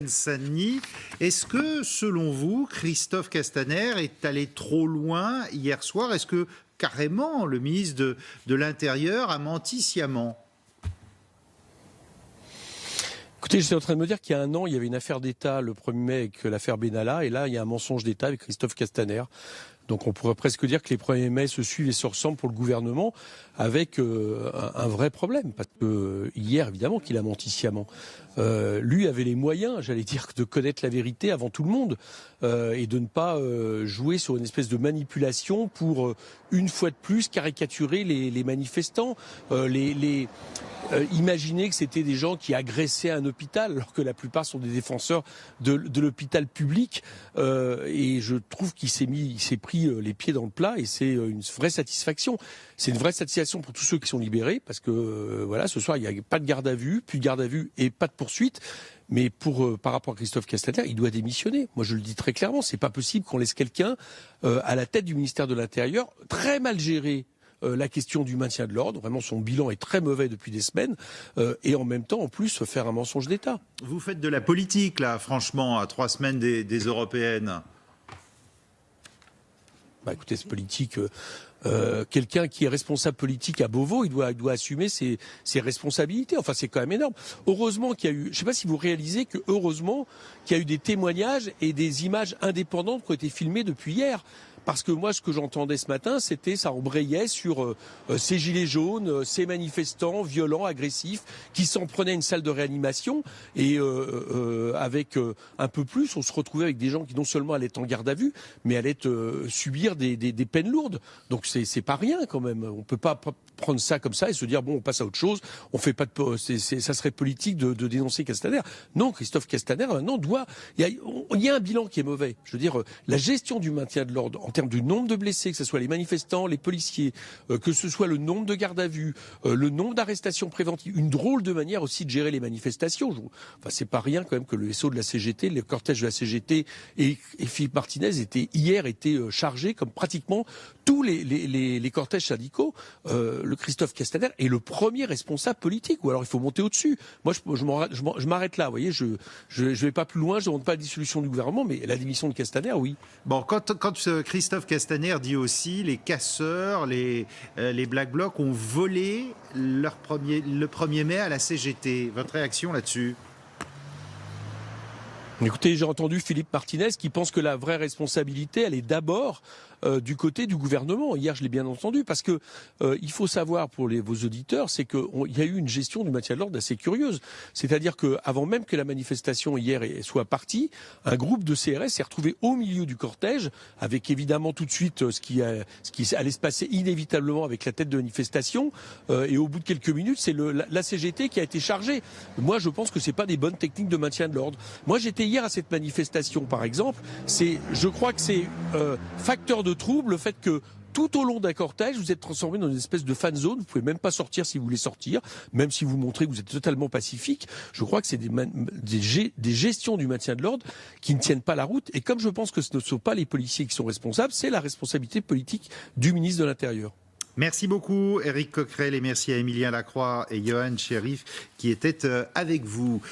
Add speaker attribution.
Speaker 1: Seine-Saint-Denis. Est-ce que, selon vous, Christophe Castaner est allé trop loin hier soir? Est-ce que, carrément, le ministre de l'Intérieur a menti sciemment?
Speaker 2: Écoutez, j'étais en train de me dire qu'il y a un an, il y avait une affaire d'État le 1er mai avec l'affaire Benalla, et là, il y a un mensonge d'État avec Christophe Castaner. Donc on pourrait presque dire que les 1er mai se suivent et se ressemblent pour le gouvernement, avec un vrai problème. Parce que hier, évidemment, qu'il a menti sciemment. Lui avait les moyens, j'allais dire, de connaître la vérité avant tout le monde, et de ne pas jouer sur une espèce de manipulation pour, une fois de plus, caricaturer les manifestants, imaginer que c'était des gens qui agressaient un hôpital, alors que la plupart sont des défenseurs de l'hôpital public. Et je trouve qu'il s'est pris les pieds dans le plat, et c'est une vraie satisfaction. C'est une vraie satisfaction pour tous ceux qui sont libérés, parce que voilà, ce soir il n'y a pas de garde à vue, plus de garde à vue et pas de poursuite. Mais par rapport à Christophe Castaner, il doit démissionner. Moi, je le dis très clairement, c'est pas possible qu'on laisse quelqu'un à la tête du ministère de l'Intérieur très mal gérer la question du maintien de l'ordre. Vraiment, son bilan est très mauvais depuis des semaines, et en même temps, en plus, faire un mensonge d'État.
Speaker 1: Vous faites de la politique, là, franchement, à 3 semaines des européennes.
Speaker 2: Bah, écoutez, c'est politique. Quelqu'un qui est responsable politique à Beauvau, il doit assumer ses responsabilités. Enfin, c'est quand même énorme. Heureusement qu'il y a eu, je ne sais pas si vous réalisez que heureusement qu'il y a eu des témoignages et des images indépendantes qui ont été filmées depuis hier. Parce que moi, ce que j'entendais ce matin, ça embrayait sur ces gilets jaunes, ces manifestants violents, agressifs, qui s'en prenaient à une salle de réanimation. Et avec un peu plus, on se retrouvait avec des gens qui non seulement allaient être en garde à vue, mais allaient subir des peines lourdes. Donc c'est pas rien quand même. On peut pas prendre ça comme ça et se dire bon, on passe à autre chose. On fait pas de, ça serait politique de dénoncer Castaner. Non, Christophe Castaner maintenant il y a un bilan qui est mauvais. Je veux dire, la gestion du maintien de l'ordre en termes du nombre de blessés, que ce soit les manifestants, les policiers, que ce soit le nombre de gardes à vue, le nombre d'arrestations préventives, une drôle de manière aussi de gérer les manifestations. Enfin, c'est pas rien quand même que le SO de la CGT, le cortège de la CGT et Philippe Martinez étaient chargés comme pratiquement tous les cortèges syndicaux. Le Christophe Castaner est le premier responsable politique, ou alors il faut monter au-dessus. Moi, je m'arrête là. Vous voyez, je vais pas plus loin. Je ne demande pas la dissolution du gouvernement, mais la démission de Castaner, oui.
Speaker 1: Bon, quand Christophe Castaner dit aussi les casseurs, les Black Blocs ont volé le 1er mai à la CGT. Votre réaction là-dessus?
Speaker 2: Écoutez, j'ai entendu Philippe Martinez qui pense que la vraie responsabilité, elle est d'abord du côté du gouvernement. Hier, je l'ai bien entendu, parce que il faut savoir pour vos auditeurs, c'est qu'il y a eu une gestion du maintien de l'ordre assez curieuse. C'est-à-dire qu'avant même que la manifestation hier soit partie, un groupe de CRS s'est retrouvé au milieu du cortège, avec évidemment tout de suite ce qui allait se passer inévitablement avec la tête de manifestation. Et au bout de quelques minutes, c'est la CGT qui a été chargée. Moi, je pense que c'est pas des bonnes techniques de maintien de l'ordre. Moi, j'étais hier à cette manifestation, par exemple. Je crois que c'est facteur de trouble le fait que tout au long d'un cortège, vous êtes transformé dans une espèce de fan zone. Vous pouvez même pas sortir si vous voulez sortir, même si vous montrez que vous êtes totalement pacifique. Je crois que c'est des gestions du maintien de l'ordre qui ne tiennent pas la route. Et comme je pense que ce ne sont pas les policiers qui sont responsables, c'est la responsabilité politique du ministre de l'Intérieur.
Speaker 1: Merci beaucoup, Éric Coquerel, et merci à Émilien Lacroix et Johan Cherif qui étaient avec vous.